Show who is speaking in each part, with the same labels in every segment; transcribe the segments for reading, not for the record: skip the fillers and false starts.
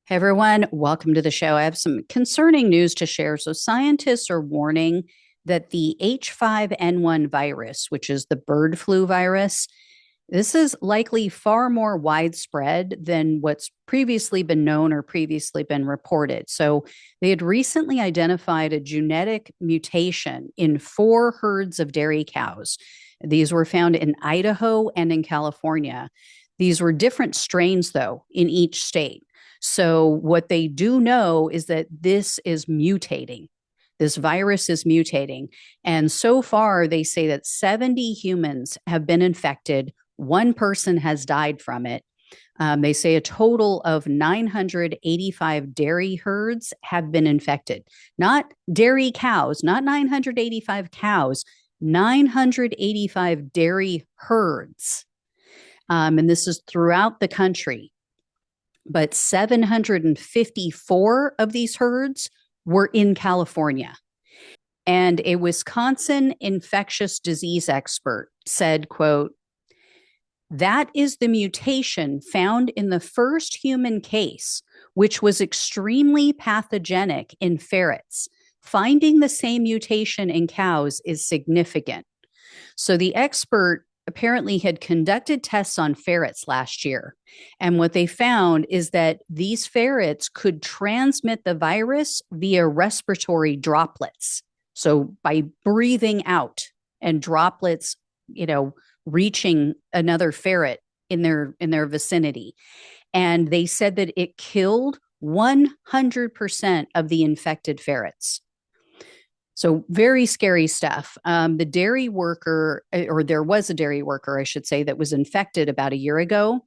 Speaker 1: Hey everyone, welcome to the show. I have some concerning news to share. So, scientists are warning that the H5n1 virus, which is the bird flu virus, this is likely far more widespread than what's previously been known or previously been reported. So, they had recently identified a genetic mutation in four herds of dairy cows. These were found in Idaho and in California. These were different strains, though, in each state. So, what they do know is that this is mutating. This virus is mutating. And so far, they say that 70 humans have been infected. One person has died from it. They say a total of 985 dairy herds have been infected. Not dairy cows, not 985 cows, 985 dairy herds. And this is throughout the country, but 754 of these herds were in California. And a Wisconsin infectious disease expert said, quote, "That is the mutation found in the first human case, which was extremely pathogenic in ferrets. Finding the same mutation in cows is significant." So the expert apparently had conducted tests on ferrets last year. And what they found is that these ferrets could transmit the virus via respiratory droplets. So by breathing out and droplets, reaching another ferret in their vicinity. And they said that it killed 100% of the infected ferrets. So very scary stuff. The dairy worker, or there was a dairy worker, I should say, that was infected about a year ago.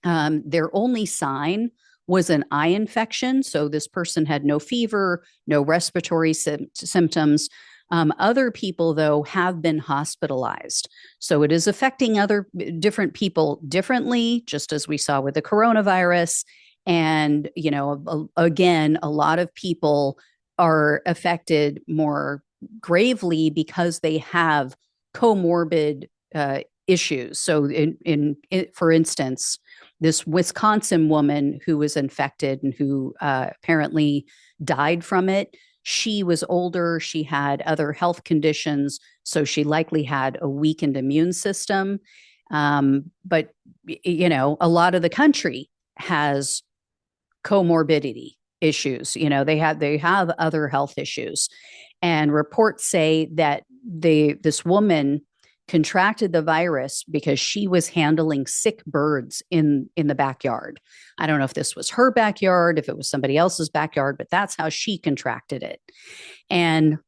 Speaker 1: Their only sign was an eye infection. So this person had no fever, no respiratory symptoms. Other people, though, have been hospitalized. So it is affecting other different people differently, just as we saw with the coronavirus. And, again, a lot of people are affected more gravely because they have comorbid issues. So, for instance, this Wisconsin woman who was infected and who apparently died from it, she was older, she had other health conditions, so she likely had a weakened immune system. But, a lot of the country has comorbidity issues. They have other health issues, and reports say that this woman contracted the virus because she was handling sick birds in the backyard. I don't know if this was her backyard, if it was somebody else's backyard, but that's how she contracted it. And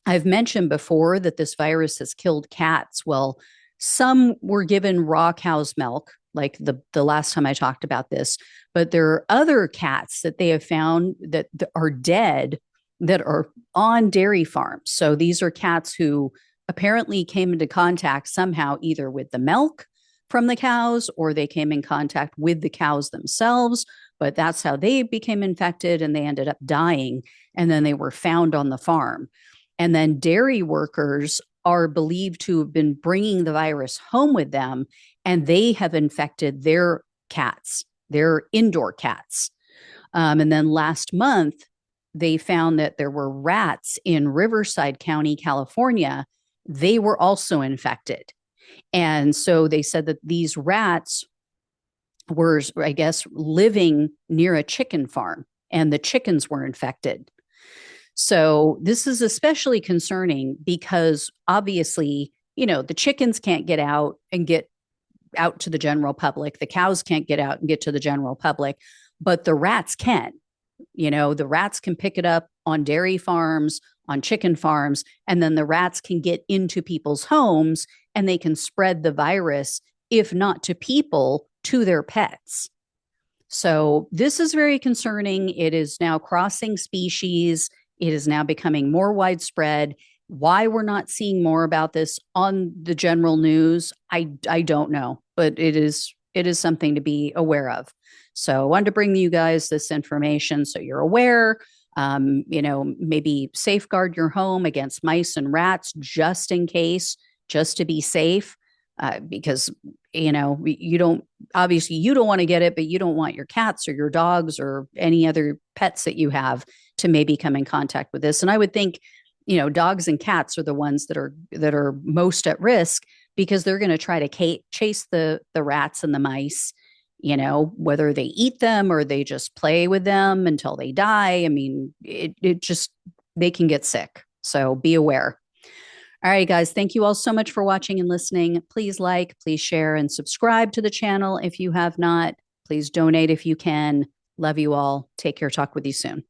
Speaker 1: I've mentioned before that this virus has killed cats. Well, some were given raw cow's milk, like the last time I talked about this, but there are other cats that they have found that are dead that are on dairy farms. So these are cats who apparently came into contact somehow either with the milk from the cows or they came in contact with the cows themselves, but that's how they became infected and they ended up dying. And then they were found on the farm. And then dairy workers are believed to have been bringing the virus home with them, and they have infected their cats, their indoor cats. And then last month, they found that there were rats in Riverside County, California. They were also infected. And so they said that these rats were, I guess, living near a chicken farm, and the chickens were infected. So this is especially concerning because obviously, the chickens can't get out and get out to the general public. The cows can't get out and get to the general public, but the rats can. The rats can pick it up on dairy farms, on chicken farms, and then the rats can get into people's homes and they can spread the virus, if not to people, to their pets. So this is very concerning. It is now crossing species. It is now becoming more widespread. Why we're not seeing more about this on the general news, I don't know, but it is something to be aware of. So I wanted to bring you guys this information so you're aware. Maybe safeguard your home against mice and rats just in case, just to be safe. because you don't, obviously you don't want to get it, but you don't want your cats or your dogs or any other pets that you have to maybe come in contact with this. And I would think, dogs and cats are the ones that are most at risk, because they're going to try to chase the rats and the mice, whether they eat them or they just play with them until they die. I mean, it just, they can get sick. So be aware. All right, guys, thank you all so much for watching and listening. Please like, please share, and subscribe to the channel if you have not. Please donate if you can. Love you all. Take care. Talk with you soon.